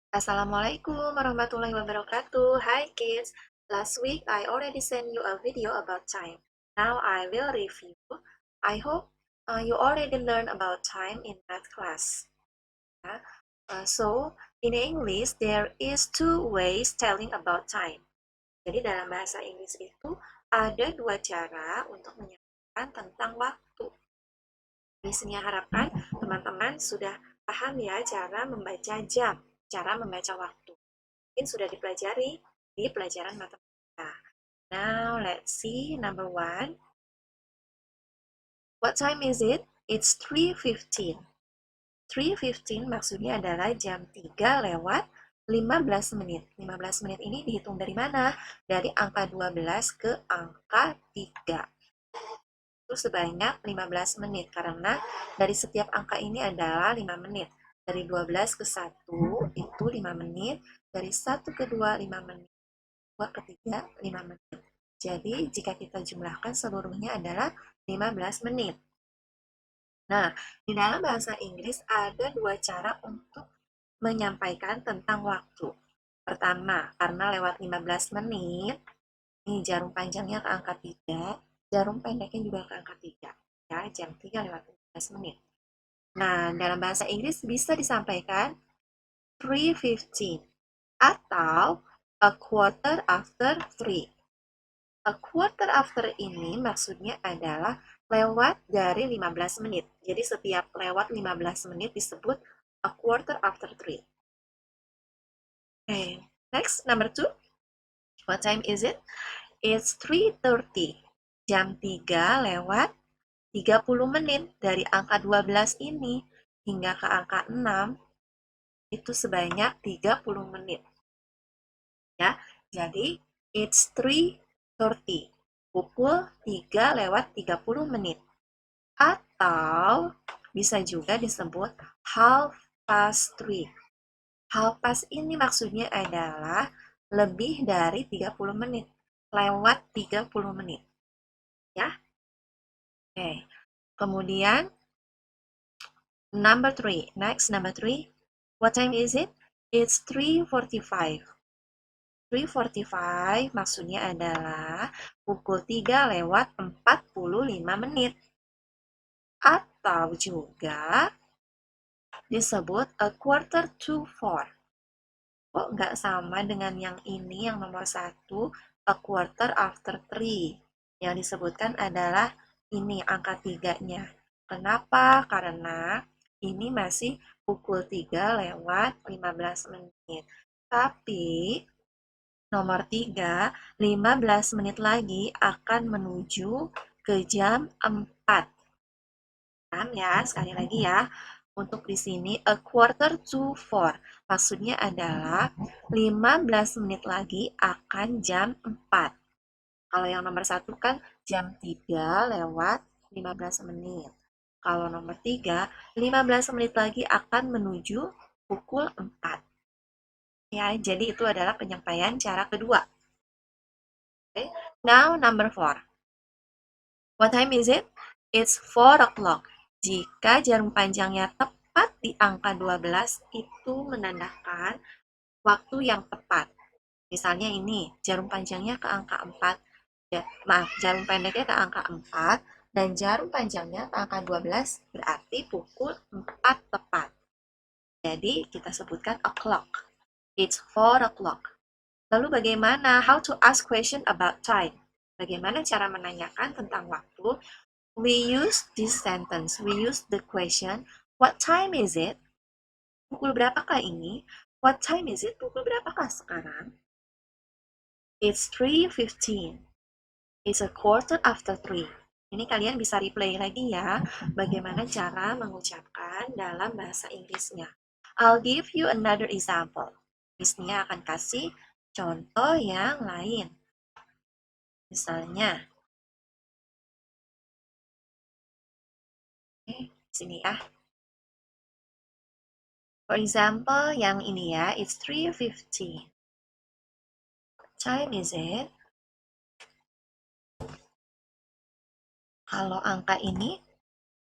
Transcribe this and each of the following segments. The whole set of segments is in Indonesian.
Assalamualaikum warahmatullahi wabarakatuh. Hi kids. Last week I already sent you a video about time. Now I will review. I hope you already learned about time in math class. Yeah. So in English there is two ways telling about time. Jadi dalam bahasa Inggris itu ada dua cara untuk menyampaikan tentang waktu. Di sini harapkan teman-teman sudah paham ya cara membaca jam, cara membaca waktu. Mungkin sudah dipelajari di pelajaran matematika. Now, let's see number one. What time is it? It's 3:15. 3:15 maksudnya adalah jam 3 lewat 15 menit. 15 menit ini dihitung dari mana? Dari angka 12 ke angka 3. Itu sebanyak 15 menit karena dari setiap angka ini adalah 5 menit. Dari 12 ke 1 itu 5 menit, dari 1 ke 2 5 menit, 2 ke 3 5 menit. Jadi jika kita jumlahkan seluruhnya adalah 15 menit. Nah, di dalam bahasa Inggris ada dua cara untuk menyampaikan tentang waktu. Pertama, karena lewat 15 menit, ini jarum panjangnya ke angka 3, jarum pendeknya juga ke angka 3. Ya, jam 3 lewat 15 menit. Nah, dalam bahasa Inggris bisa disampaikan 3:15 atau a quarter after 3. A quarter after ini maksudnya adalah lewat dari 15 menit. Jadi setiap lewat 15 menit disebut a quarter after 3. Okay, next number 2. What time is it? It's 3:30. Jam 3 lewat 30 menit dari angka 12 ini hingga ke angka 6 itu sebanyak 30 menit. Ya, jadi it's 3:30. Pukul 3 lewat 30 menit. Atau bisa juga disebut half past 3. Half past ini maksudnya adalah lebih dari 30 menit. Lewat 30 menit. Ya. Oke. Kemudian number 3. Next, number 3. What time is it? It's 3:45. 3:45 maksudnya adalah pukul 3 lewat 45 menit. Atau juga disebut a quarter to 4. Kok nggak sama dengan yang ini, yang nomor 1, a quarter after 3. Yang disebutkan adalah ini, angka 3-nya. Kenapa? Karena ini masih pukul 3 lewat 15 menit. Tapi nomor 3, 15 menit lagi akan menuju ke jam 4. Paham ya? Sekali lagi ya. Untuk di sini a quarter to 4. Maksudnya adalah 15 menit lagi akan jam 4. Kalau yang nomor 1 kan jam 3 lewat 15 menit. Kalau nomor 3, 15 menit lagi akan menuju pukul 4. Ya, jadi itu adalah penyampaian cara kedua. Okay. Now number 4. What time is it? It's 4 o'clock. Jika jarum panjangnya tepat di angka 12, itu menandakan waktu yang tepat. Misalnya ini, jarum panjangnya ke angka 4, jarum pendeknya ke angka 4, dan jarum panjangnya ke angka 12, berarti pukul 4 tepat. Jadi, kita sebutkan o'clock. It's 4 o'clock. Lalu bagaimana? How to ask question about time? Bagaimana cara menanyakan tentang waktu? We use this sentence. We use the question, what time is it? Pukul berapakah ini? What time is it? Pukul berapakah sekarang? It's 3:15. It's a quarter after 3. Ini kalian bisa replay lagi ya, bagaimana cara mengucapkan dalam bahasa Inggrisnya. I'll give you another example. Misalnya akan kasih contoh yang lain. Misalnya, sini ya. For example, yang ini ya, it's 3:15. What time is it? Kalau angka ini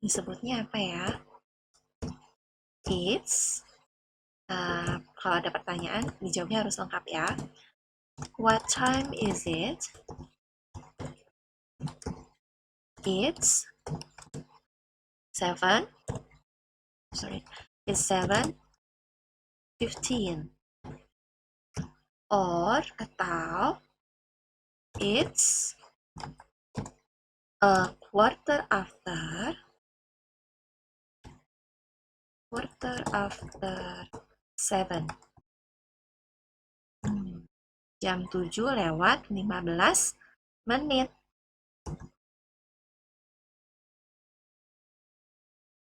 disebutnya apa ya? It's Kalau ada pertanyaan, dijawabnya harus lengkap ya. What time is it? It's 7. Sorry, it's 7:15. Atau it's a quarter after 7. Jam 7:15.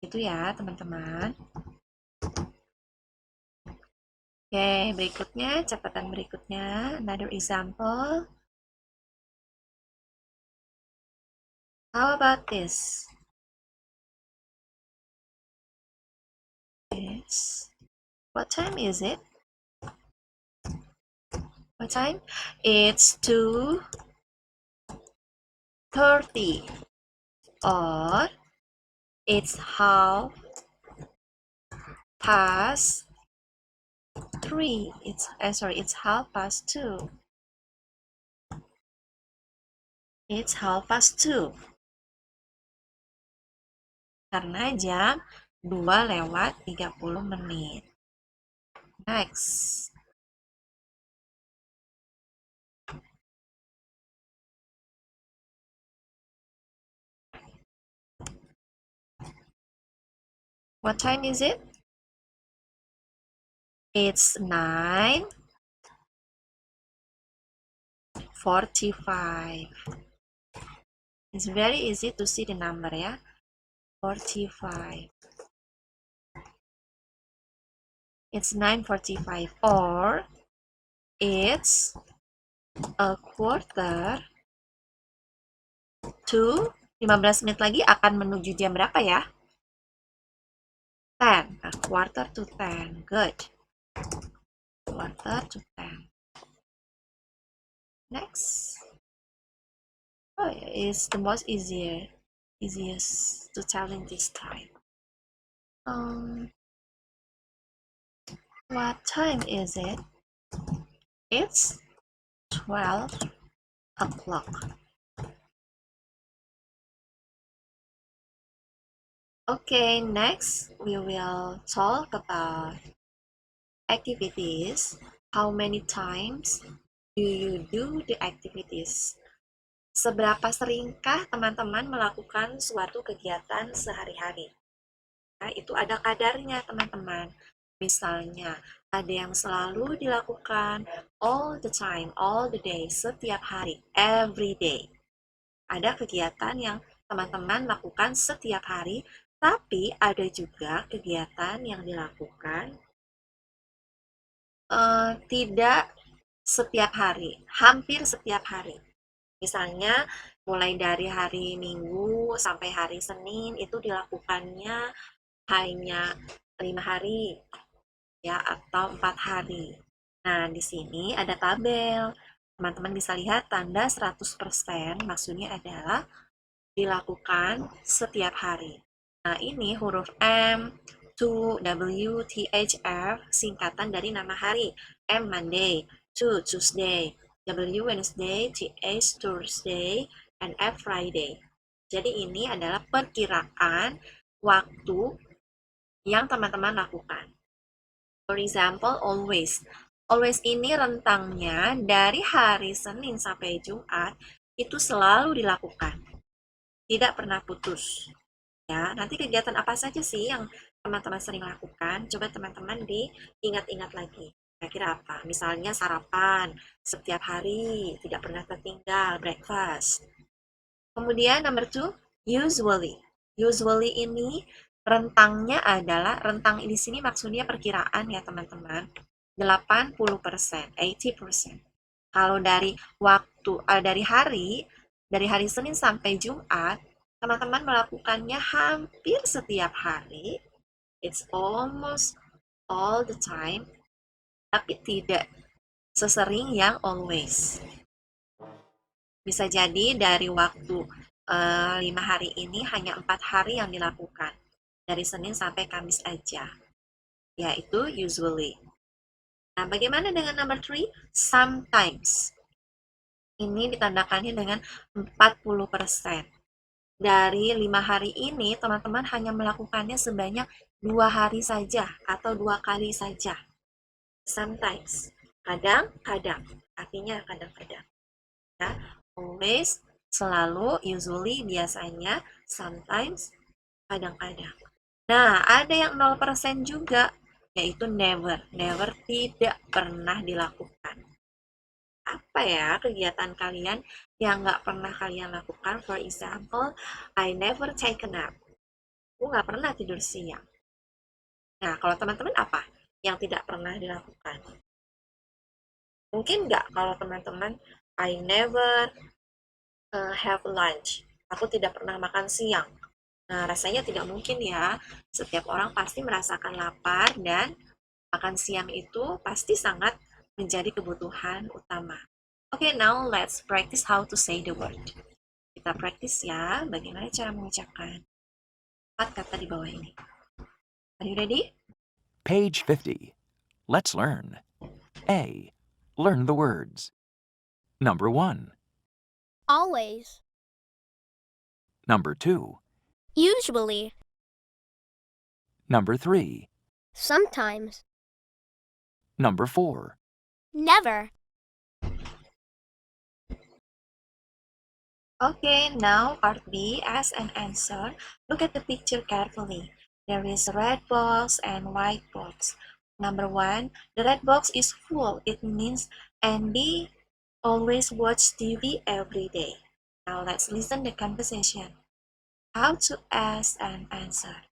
Itu ya, teman-teman. Oke, berikutnya, catatan berikutnya. Another example. How about this? What time is it? What time? It's 2:30. Or it's 3:30. It's 2:30. It's 2:30. Karena jam 2:30. Next. What time is it? It's 9:45. It's very easy to see the number ya. 45. It's 9:45. Or it's a quarter to 15 menit lagi akan menuju jam berapa ya? 10. A quarter to 10. Good. Quarter to 10. Next. Oh, it's the most easiest to tell in this time. What time is it? It's 12 o'clock. Okay, next we will talk about activities. How many times do you do the activities? Seberapa seringkah teman-teman melakukan suatu kegiatan sehari-hari? Nah, itu ada kadarnya, teman-teman. Misalnya, ada yang selalu dilakukan all the time, all the day, setiap hari, every day. Ada kegiatan yang teman-teman lakukan setiap hari, tapi ada juga kegiatan yang dilakukan tidak setiap hari, hampir setiap hari. Misalnya, mulai dari hari Minggu sampai hari Senin itu dilakukannya hanya 5 hari ya atau 4 hari. Nah, di sini ada tabel. Teman-teman bisa lihat tanda 100% maksudnya adalah dilakukan setiap hari. Nah, ini huruf M, to, W, T, H, F singkatan dari nama hari. M Monday, to Tuesday, W Wednesday, T, H Thursday, and F Friday. Jadi ini adalah perkiraan waktu yang teman-teman lakukan. For example, always. Always ini rentangnya dari hari Senin sampai Jumat itu selalu dilakukan. Tidak pernah putus. Ya, nanti kegiatan apa saja sih yang teman-teman sering lakukan? Coba teman-teman diingat-ingat lagi. Kira-kira apa? Misalnya sarapan setiap hari, tidak pernah tertinggal, breakfast. Kemudian number 2, usually. Usually ini rentangnya adalah, rentang di sini maksudnya perkiraan ya teman-teman. 80%, 80%. Kalau dari waktu, dari hari Senin sampai Jumat, teman-teman melakukannya hampir setiap hari. It's almost all the time, tapi tidak sesering yang always. Bisa jadi dari waktu 5 hari ini hanya 4 hari yang dilakukan. Dari Senin sampai Kamis aja. yaitu usually. Nah, bagaimana dengan number 3? Sometimes. Ini ditandakannya dengan 40%. Dari 5 hari ini, teman-teman hanya melakukannya sebanyak 2 hari saja atau 2 kali saja. Sometimes. Kadang-kadang. Artinya kadang-kadang. Ya, always, selalu, usually, biasanya, sometimes, kadang-kadang. Nah, ada yang 0% juga, yaitu never. Never tidak pernah dilakukan. Apa ya kegiatan kalian yang nggak pernah kalian lakukan? For example, I never take a nap. Aku nggak pernah tidur siang. Nah, kalau teman-teman apa yang tidak pernah dilakukan? Mungkin nggak kalau teman-teman, I never have lunch. Aku tidak pernah makan siang. Nah, rasanya tidak mungkin ya. Setiap orang pasti merasakan lapar dan makan siang itu pasti sangat menjadi kebutuhan utama. Oke, now let's practice how to say the word. Kita praktis ya, bagaimana cara mengucapkan 4 kata di bawah ini. Are you ready? Page 50. Let's learn. A. Learn the words. Number 1. Always. Number 2. Usually. Number 3. Sometimes. Number 4. Never. Okay, now part B, ask and answer. Look at the picture carefully. There is a red box and white box. Number 1, the red box is full. It means Andy always watch TV every day. Now let's listen the conversation. How to ask and answer.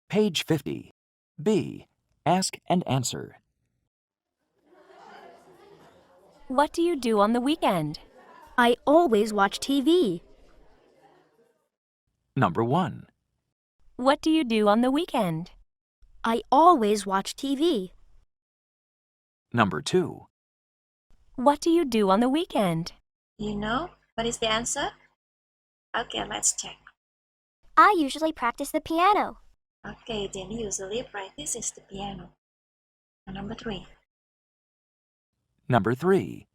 Page 50. B. Ask and answer. What do you do on the weekend? I always watch TV. Number 1. What do you do on the weekend? I always watch TV. Number 2. What do you do on the weekend? You know what is the answer? Okay, let's check. I usually practice the piano. Okay, then usually practices the piano. Number 3. Number 3.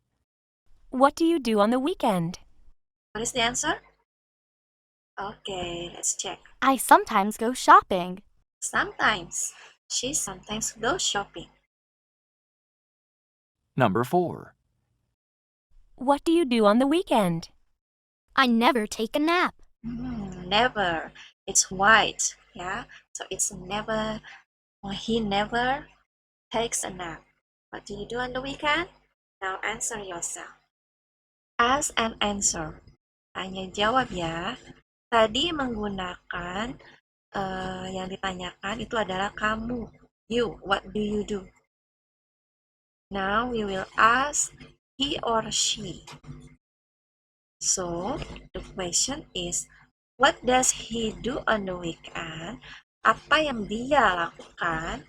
What do you do on the weekend? What is the answer? Okay, let's check. I sometimes go shopping. Sometimes. She sometimes goes shopping. Number 4. What do you do on the weekend? I never take a nap. Never. It's white. Yeah. So it's never. Or he never takes a nap. What do you do on the weekend? Now answer yourself. Ask and answer. Tanya jawab ya. Tadi menggunakan yang ditanyakan itu adalah kamu. You. What do you do? Now we will ask he or she. So the question is, what does he do on the weekend? Apa yang dia lakukan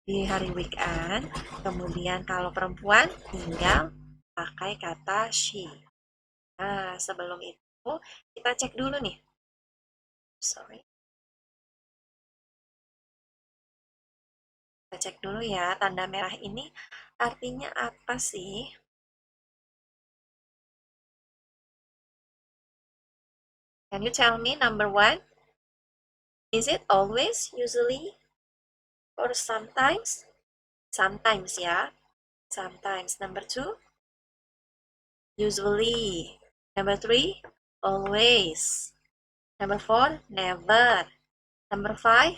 di hari weekend? Kemudian kalau perempuan tinggal pakai kata she. Nah, sebelum itu kita cek dulu nih. Sorry. Kita cek dulu ya, tanda merah ini artinya apa sih? Can you tell me number 1? Is it always, usually, or sometimes? Sometimes ya. Sometimes. Number 2? Usually. Number 3? Always. Number 4? Never. Number 5?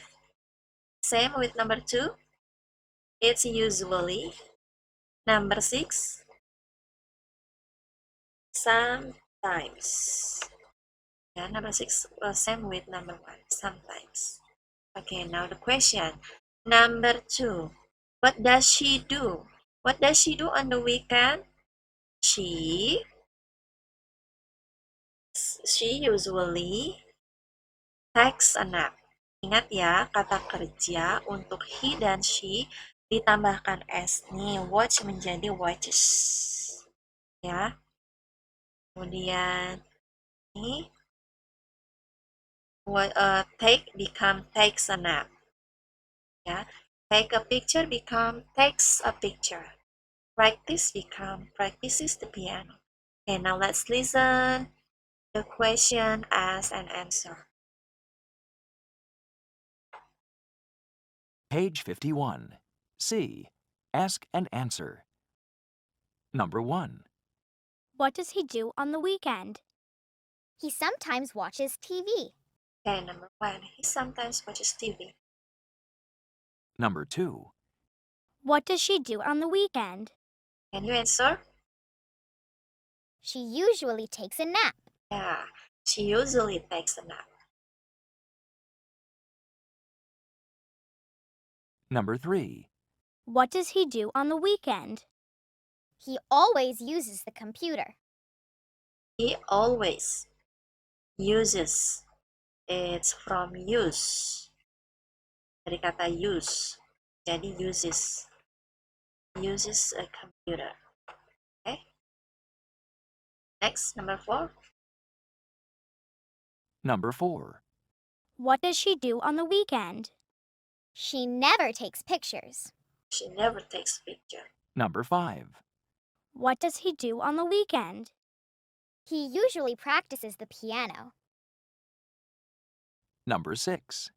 Same with number 2. It's usually. Number 6? Sometimes. Yeah, number 6, same with number 1, sometimes. Okay, now the question. Number 2, what does she do? What does she do on the weekend? She usually takes a nap. Ingat ya, kata kerja untuk he dan she ditambahkan s nih, watch menjadi watches. Ya. Kemudian ini Take become takes a nap. Ya, take a picture become takes a picture. Practice become practices the piano. Okay, now let's listen the question, ask, and answer. Page 51. C. Ask and answer. Number 1. What does he do on the weekend? He sometimes watches TV. Okay, number 1. He sometimes watches TV. Number 2. What does she do on the weekend? Can you answer? She usually takes a nap. Yeah, she usually takes a nap. Number 3. What does he do on the weekend? He always uses the computer. He always uses. It's from use. Dari kata use. Jadi uses. Uses a computer. Okay. Next, number 4. Number 4. What does she do on the weekend? She never takes pictures. She never takes picture. Number 5. What does he do on the weekend? He usually practices the piano. Number 6.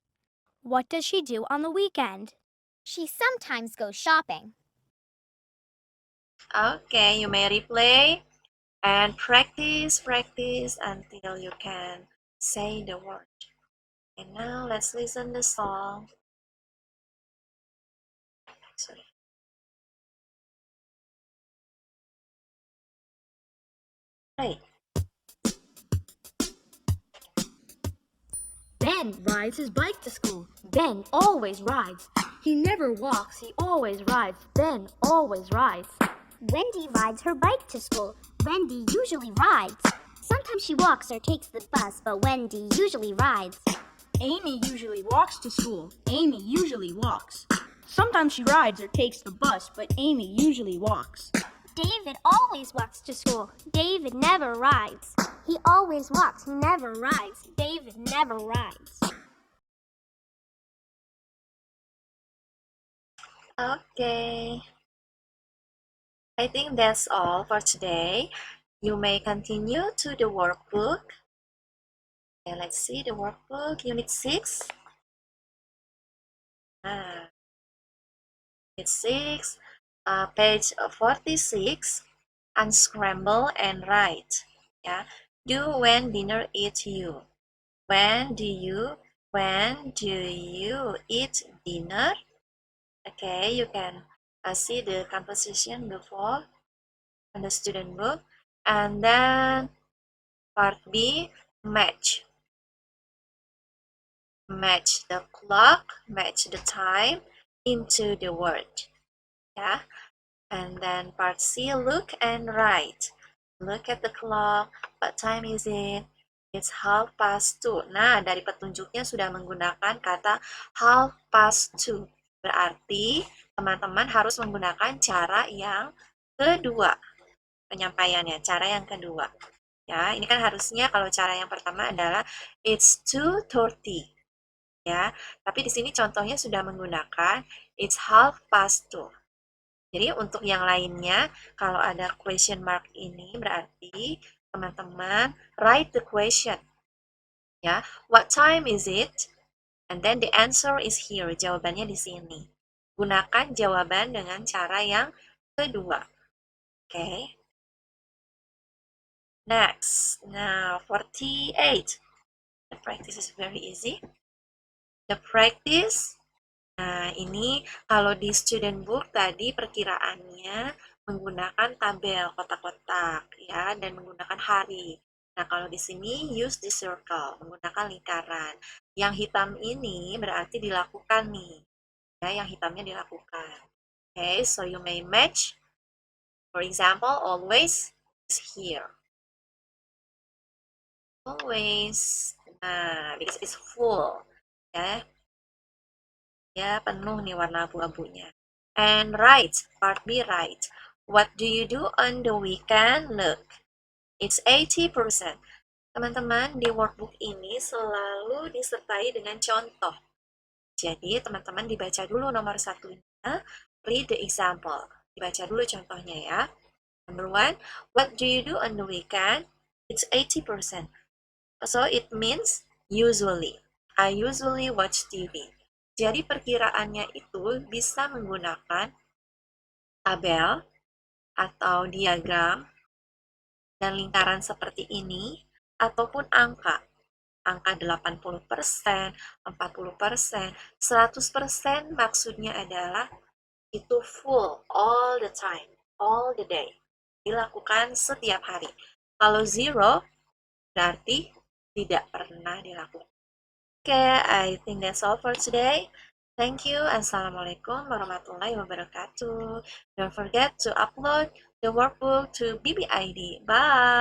What does she do on the weekend? She sometimes goes shopping. Okay, you may replay and practice until you can say the word. And now let's listen the song. Sorry. Right. Ben rides his bike to school. Ben always rides. He never walks, he always rides. Ben always rides. Wendy rides her bike to school. Wendy usually rides. Sometimes she walks or takes the bus, but Wendy usually rides. Amy usually walks to school. Amy usually walks. Sometimes she rides or takes the bus, but Amy usually walks. David always walks to school. David never rides. He always walks. He never rides. David never rides. Okay. I think that's all for today. You may continue to the workbook. Okay, let's see the workbook, Unit 6. Unit 6, page 46, unscramble and write. Yeah, do when dinner eats you. When do you eat dinner? Okay, you can see the composition before in the student book. And then part B, match. Match the clock, match the time into the word. Yeah. And then part C, look and write. Look at the clock. What time is it? It's 2:30. Nah, dari petunjuknya sudah menggunakan kata 2:30. Berarti teman-teman harus menggunakan cara yang kedua. Penyampaiannya, cara yang kedua. Ya, ini kan harusnya kalau cara yang pertama adalah it's 2:30. Ya, tapi di sini contohnya sudah menggunakan it's 2:30. Jadi untuk yang lainnya, kalau ada question mark ini berarti teman-teman write the question. Ya, what time is it? And then the answer is here. Jawabannya di sini. Gunakan jawaban dengan cara yang kedua. Okay. Next, now 48. The practice is very easy. The practice, nah ini kalau di student book tadi perkiraannya menggunakan tabel kotak-kotak ya dan menggunakan hari. Nah kalau di sini use the circle, menggunakan lingkaran. Yang hitam ini berarti dilakukan nih, ya yang hitamnya dilakukan. Okay, so you may match. For example, always is here. Always, nah because it's full. Ya, ya penuh nih warna abu-abunya. And right, part B, right. What do you do on the weekend? Look, it's 80%. Teman-teman, di workbook ini selalu disertai dengan contoh. Jadi, teman-teman dibaca dulu nomor satunya, read the example. Dibaca dulu contohnya ya. Number 1, what do you do on the weekend? It's 80%. So, it means usually. I usually watch TV. Jadi, perkiraannya itu bisa menggunakan tabel atau diagram dan lingkaran seperti ini, ataupun angka. Angka 80%, 40%, 100% maksudnya adalah itu full, all the time, all the day. Dilakukan setiap hari. Kalau zero, berarti tidak pernah dilakukan. Okay, I think that's all for today. Thank you. Assalamualaikum warahmatullahi wabarakatuh. Don't forget to upload the workbook to BBID. Bye.